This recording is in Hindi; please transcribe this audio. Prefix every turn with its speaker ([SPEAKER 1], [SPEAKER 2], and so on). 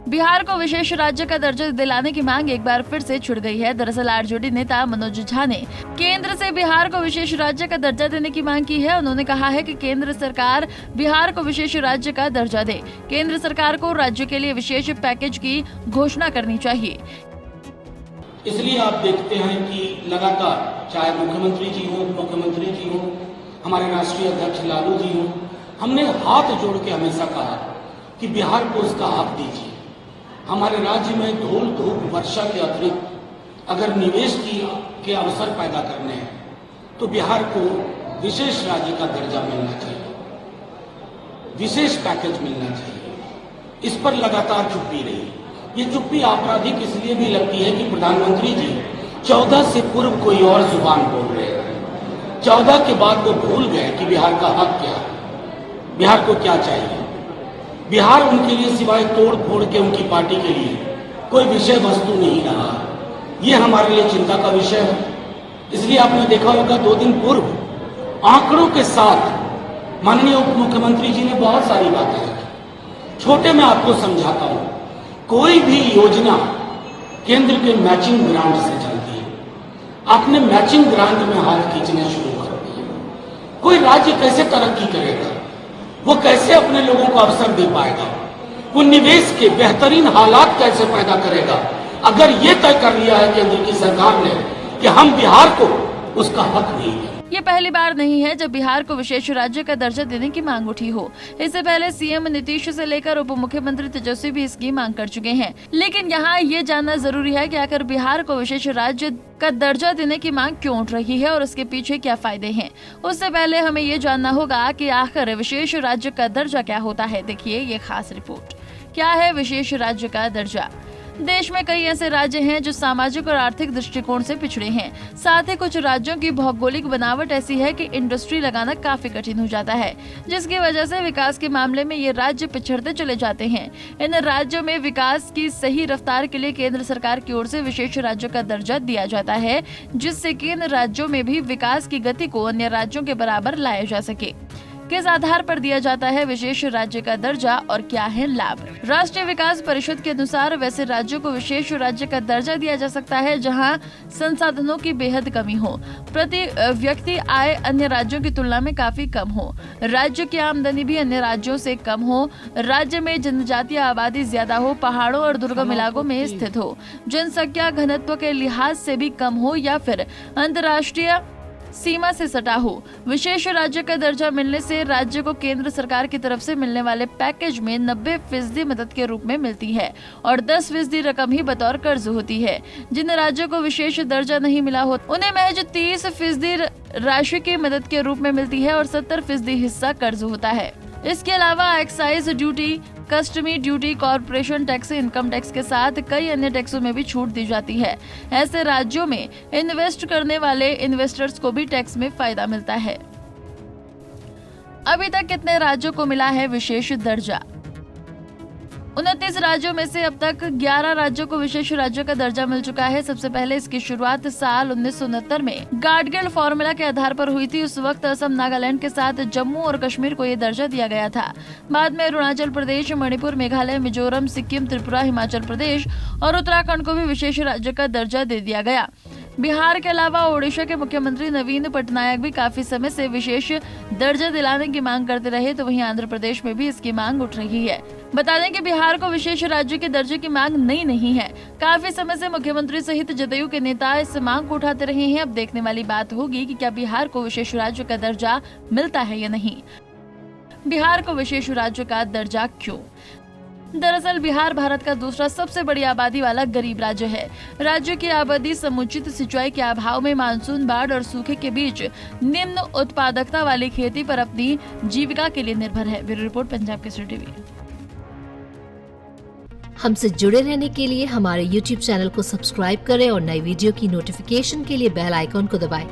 [SPEAKER 1] बिहार को विशेष राज्य का दर्जा दिलाने की मांग एक बार फिर से छिड़ गई है। दरअसल आरजेडी नेता मनोज झा ने केंद्र से बिहार को विशेष राज्य का दर्जा देने की मांग की है। उन्होंने कहा है कि केंद्र सरकार बिहार को विशेष राज्य का दर्जा दे। केंद्र सरकार को राज्य के लिए विशेष पैकेज की घोषणा करनी चाहिए।
[SPEAKER 2] इसलिए आप देखते हैं कि लगातार चाहे मुख्यमंत्री जी हो, उप मुख्यमंत्री जी हो, हमारे राष्ट्रीय अध्यक्ष लालू जी हो, हमने हाथ जोड़ के हमेशा कहा कि बिहार को उसका हक दीजिए। हमारे राज्य में धूल धूप वर्षा के अतिरिक्त अगर निवेश के अवसर पैदा करने हैं तो बिहार को विशेष राज्य का दर्जा मिलना चाहिए, विशेष पैकेज मिलना चाहिए। इस पर लगातार चुप्पी रही। ये चुप्पी आपराधिक इसलिए भी लगती है कि प्रधानमंत्री जी 14 से पूर्व कोई और जुबान बोल रहे हैं। 14 के बाद वो भूल गए कि बिहार का हक क्या है, बिहार को क्या चाहिए। बिहार उनके लिए सिवाय तोड़ फोड़ के उनकी पार्टी के लिए कोई विषय वस्तु नहीं रहा। ये हमारे लिए चिंता का विषय है। इसलिए आपने देखा होगा 2 दिन पूर्व आंकड़ों के साथ माननीय उप मुख्यमंत्री जी ने बहुत सारी बातें रखी। छोटे में आपको समझाता हूं, कोई भी योजना केंद्र के मैचिंग ग्रांट से चलती है। आपने मैचिंग ग्रांट में हाथ खींचने शुरू कर दिए। कोई राज्य कैसे तरक्की करेगा, वो कैसे अपने लोगों को अवसर दे पाएगा, वो निवेश के बेहतरीन हालात कैसे पैदा करेगा, अगर ये तय कर लिया है केंद्र की सरकार ने कि हम बिहार को उसका हक नहीं दें।
[SPEAKER 1] ये पहली बार नहीं है जब बिहार को विशेष राज्य का दर्जा देने की मांग उठी हो। इससे पहले सीएम नीतीश से लेकर उप मुख्यमंत्री तेजस्वी भी इसकी मांग कर चुके हैं। लेकिन यहाँ ये जानना जरूरी है कि आखिर बिहार को विशेष राज्य का दर्जा देने की मांग क्यों उठ रही है और उसके पीछे क्या फायदे हैं। उससे पहले हमें ये जानना होगा कि आखिर विशेष राज्य का दर्जा क्या होता है। देखिए ये खास रिपोर्ट। क्या है विशेष राज्य का दर्जा? देश में कई ऐसे राज्य हैं जो सामाजिक और आर्थिक दृष्टिकोण से पिछड़े हैं। साथ ही कुछ राज्यों की भौगोलिक बनावट ऐसी है कि इंडस्ट्री लगाना काफी कठिन हो जाता है, जिसकी वजह से विकास के मामले में ये राज्य पिछड़ते चले जाते हैं। इन राज्यों में विकास की सही रफ्तार के लिए केंद्र सरकार की ओर से विशेष राज्यों का दर्जा दिया जाता है, जिससे कि इन राज्यों में भी विकास की गति को अन्य राज्यों के बराबर लाया जा सके। किस आधार पर दिया जाता है विशेष राज्य का दर्जा और क्या है लाभ? राष्ट्रीय विकास परिषद के अनुसार वैसे राज्यों को विशेष राज्य का दर्जा दिया जा सकता है जहां संसाधनों की बेहद कमी हो, प्रति व्यक्ति आय अन्य राज्यों की तुलना में काफी कम हो, राज्य की आमदनी भी अन्य राज्यों से कम हो, राज्य में जनजातीय आबादी ज्यादा हो, पहाड़ों और दुर्गम इलाकों में स्थित हो, जनसंख्या घनत्व के लिहाज से भी कम हो या फिर अंतर्राष्ट्रीय सीमा से सटा हो। विशेष राज्य का दर्जा मिलने से राज्य को केंद्र सरकार की तरफ से मिलने वाले पैकेज में 90% मदद के रूप में मिलती है और 10% रकम ही बतौर कर्ज होती है। जिन राज्यों को विशेष दर्जा नहीं मिला हो उन्हें महज 30% राशि की मदद के रूप में मिलती है और 70% हिस्सा कर्ज होता है। इसके अलावा excise duty, customs duty, corporation tax, income tax के साथ कई अन्य टैक्सों में भी छूट दी जाती है। ऐसे राज्यों में इन्वेस्ट करने वाले इन्वेस्टर्स को भी टैक्स में फायदा मिलता है। अभी तक कितने राज्यों को मिला है विशेष दर्जा? 29 राज्यों में से अब तक 11 राज्यों को विशेष राज्य का दर्जा मिल चुका है। सबसे पहले इसकी शुरुआत साल 1969 में गाडगिल फॉर्मूला के आधार पर हुई थी। उस वक्त असम, नागालैंड के साथ जम्मू और कश्मीर को ये दर्जा दिया गया था। बाद में अरुणाचल प्रदेश, मणिपुर, मेघालय, मिजोरम, सिक्किम, त्रिपुरा, हिमाचल प्रदेश और उत्तराखंड को भी विशेष राज्य का दर्जा दे दिया गया। बिहार के अलावा ओडिशा के मुख्यमंत्री नवीन पटनायक भी काफी समय से विशेष दर्जा दिलाने की मांग करते रहे, तो वहीं आंध्र प्रदेश में भी इसकी मांग उठ रही है। बता दें कि बिहार को विशेष राज्य के दर्जे की मांग नई नहीं है। काफी समय से मुख्यमंत्री सहित जदयू के नेता इस मांग को उठाते रहे हैं। अब देखने वाली बात होगी कि क्या बिहार को विशेष राज्य का दर्जा मिलता है या नहीं। बिहार को विशेष राज्य का दर्जा क्यों? दरअसल बिहार भारत का दूसरा सबसे बड़ी आबादी वाला गरीब राज्य है। राज्य की आबादी समुचित सिंचाई के अभाव में मानसून, बाढ़ और सूखे के बीच निम्न उत्पादकता वाली खेती पर अपनी जीविका के लिए निर्भर है। Bureau report, Punjab Kesari TV.
[SPEAKER 3] हमसे जुड़े रहने के लिए हमारे YouTube चैनल को सब्सक्राइब करें और नई वीडियो की नोटिफिकेशन के लिए बेल आइकॉन को दबाएं।